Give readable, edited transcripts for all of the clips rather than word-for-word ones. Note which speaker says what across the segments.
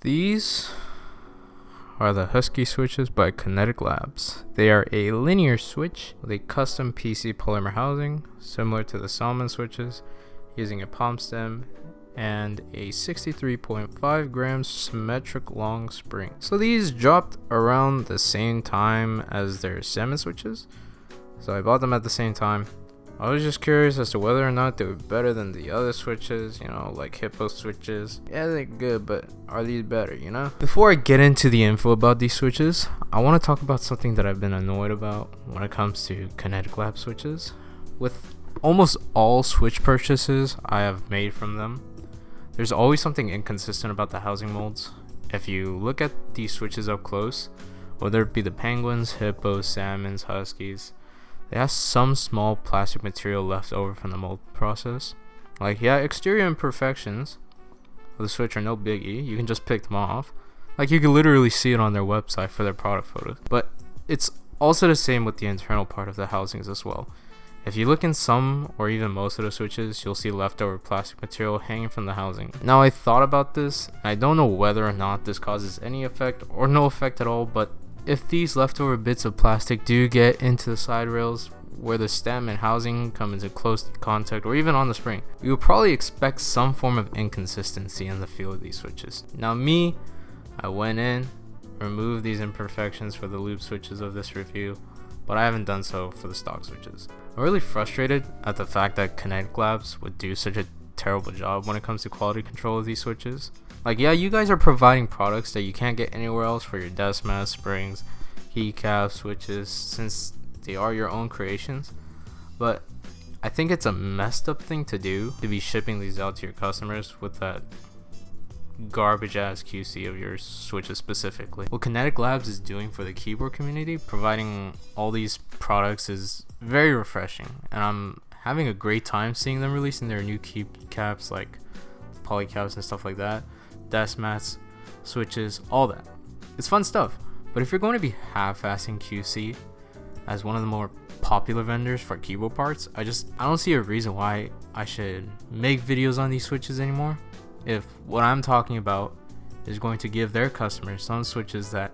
Speaker 1: These are the Husky switches by Kineticlabs. They are a linear switch with a custom PC polymer housing, similar to the Salmon switches, using a palm stem and a 63.5 grams symmetric long spring. So these dropped around the same time as their Salmon switches, so I bought them at the same time. I was just curious as to whether or not they were better than the other switches, like Hippo switches. Yeah, they're good, but are these better, Before I get into the info about these switches, I want to talk about something that I've been annoyed about when it comes to Kineticlabs switches. With almost all switch purchases I have made from them, there's always something inconsistent about the housing molds. If you look at these switches up close, whether it be the Penguins, Hippos, Salmons, Huskies, they have some small plastic material left over from the mold process. Exterior imperfections of the switch are no biggie. You can just pick them off. You can literally see it on their website for their product photos. But it's also the same with the internal part of the housings as well. If you look in some or even most of the switches, you'll see leftover plastic material hanging from the housing. Now, I thought about this, and I don't know whether or not this causes any effect or no effect at all, but if these leftover bits of plastic do get into the side rails where the stem and housing come into close contact, or even on the spring, you will probably expect some form of inconsistency in the feel of these switches. Now I went in, removed these imperfections for the loop switches of this review, but I haven't done so for the stock switches. I'm really frustrated at the fact that Kineticlabs would do such a terrible job when it comes to quality control of these switches. You guys are providing products that you can't get anywhere else for your desk mats, springs, keycaps, switches, since they are your own creations. But I think it's a messed up thing to do, to be shipping these out to your customers with that garbage ass QC of your switches specifically. What Kineticlabs is doing for the keyboard community, providing all these products, is very refreshing, and I'm having a great time seeing them releasing their new keycaps, like polycaps and stuff like that, desk mats, switches, all that. It's fun stuff. But if you're going to be half-assing QC as one of the more popular vendors for keyboard parts, I don't see a reason why I should make videos on these switches anymore, if what I'm talking about is going to give their customers some switches that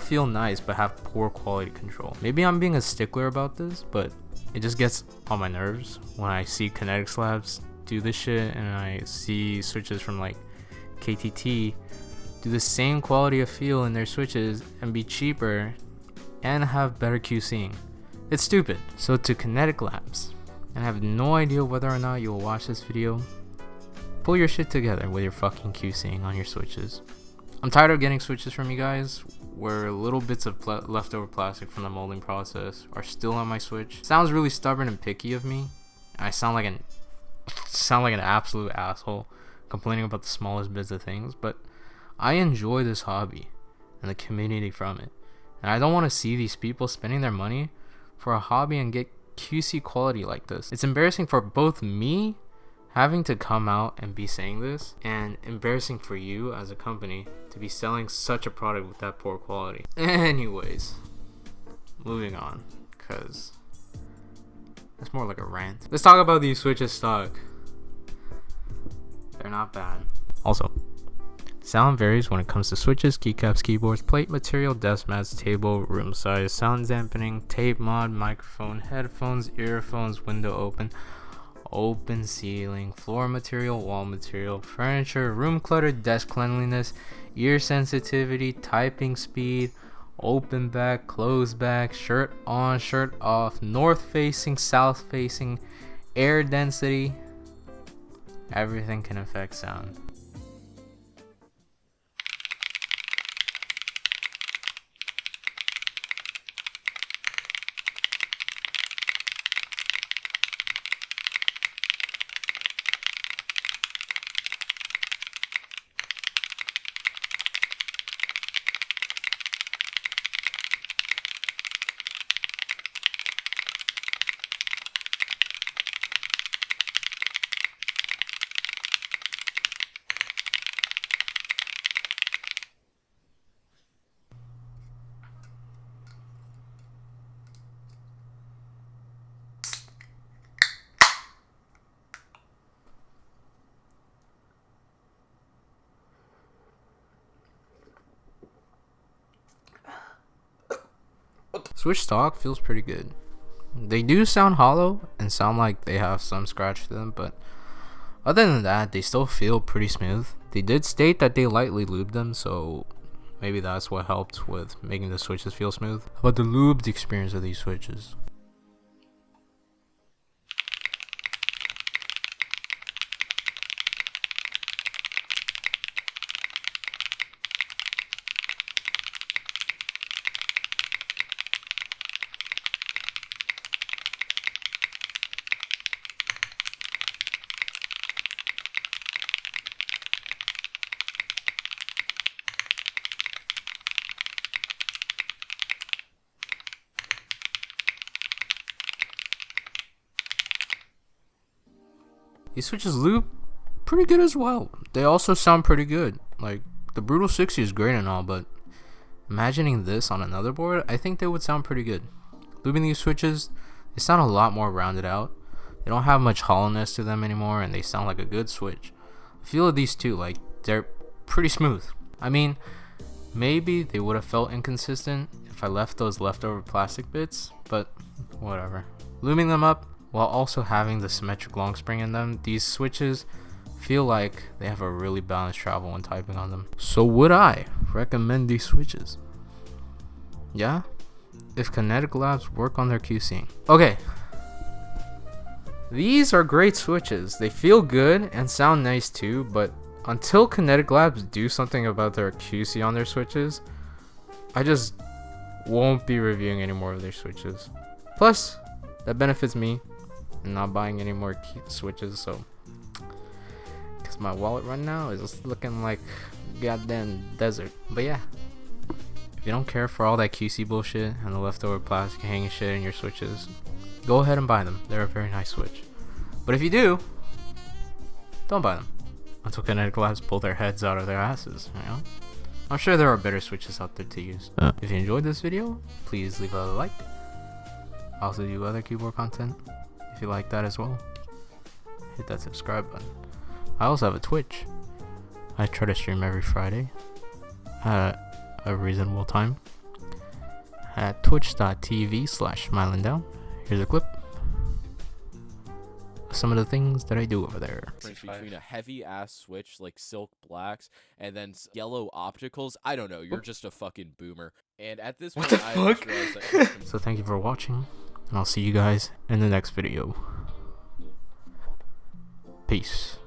Speaker 1: feel nice but have poor quality control. Maybe I'm being a stickler about this, but it just gets on my nerves when I see Kineticlabs do this shit, and I see switches from KTT do the same quality of feel in their switches and be cheaper and have better QCing. It's stupid. So to Kineticlabs, and I have no idea whether or not you'll watch this video, pull your shit together with your fucking QCing on your switches. I'm tired of getting switches from you guys where little bits of leftover plastic from the molding process are still on my switch. Sounds really stubborn and picky of me. I sound like an absolute asshole complaining about the smallest bits of things, but I enjoy this hobby and the community from it, and I don't want to see these people spending their money for a hobby and get QC quality like this. It's embarrassing for both me having to come out and be saying this, and embarrassing for you as a company to be selling such a product with that poor quality. Anyways, moving on, because it's more like a rant. Let's talk about these switches stock. They're not bad. Also, sound varies when it comes to switches, keycaps, keyboards, plate material, desk mats, table, room size, sound dampening, tape mod, microphone, headphones, earphones, window open ceiling, floor material, wall material, furniture, room clutter, desk cleanliness, ear sensitivity, typing speed, open back, closed back, shirt on, shirt off, north facing, south facing, air density. Everything can affect sound. Switch stock feels pretty good. They do sound hollow and sound like they have some scratch to them, but other than that, they still feel pretty smooth. They did state that they lightly lubed them, so maybe that's what helped with making the switches feel smooth. How about the lubed experience of these switches? These switches lube pretty good as well. They also sound pretty good. Like, the Brutal 60 is great and all, but imagining this on another board, I think they would sound pretty good. Lubing these switches, they sound a lot more rounded out. They don't have much hollowness to them anymore, and they sound like a good switch. I feel of these two, like, they're pretty smooth. I mean, maybe they would have felt inconsistent if I left those leftover plastic bits, but whatever. Lubing them up, while also having the symmetric long spring in them, these switches feel like they have a really balanced travel when typing on them. So would I recommend these switches? Yeah? If Kineticlabs work on their QCing. Okay. These are great switches. They feel good and sound nice too, but until Kineticlabs do something about their QC on their switches, I just won't be reviewing any more of their switches. Plus, that benefits me and not buying any more switches, so because my wallet right now is just looking like goddamn desert. But yeah, if you don't care for all that QC bullshit and the leftover plastic hanging shit in your switches, go ahead and buy them. They're a very nice switch. But if you do, don't buy them until Kineticlabs pull their heads out of their asses, you know? I'm sure there are better switches out there to use. If you enjoyed this video, please leave a like. I also do other keyboard content. If you like that as well, hit that subscribe button. I also have a Twitch. I try to stream every Friday at a reasonable time at twitch.tv/smilindown. Here's a clip of some of the things that I do over there.
Speaker 2: Between a heavy ass switch like silk blacks and then yellow opticals, I don't know. You're just a fucking boomer. And at this point, I just realized that.
Speaker 1: So thank you for watching, and I'll see you guys in the next video. Peace.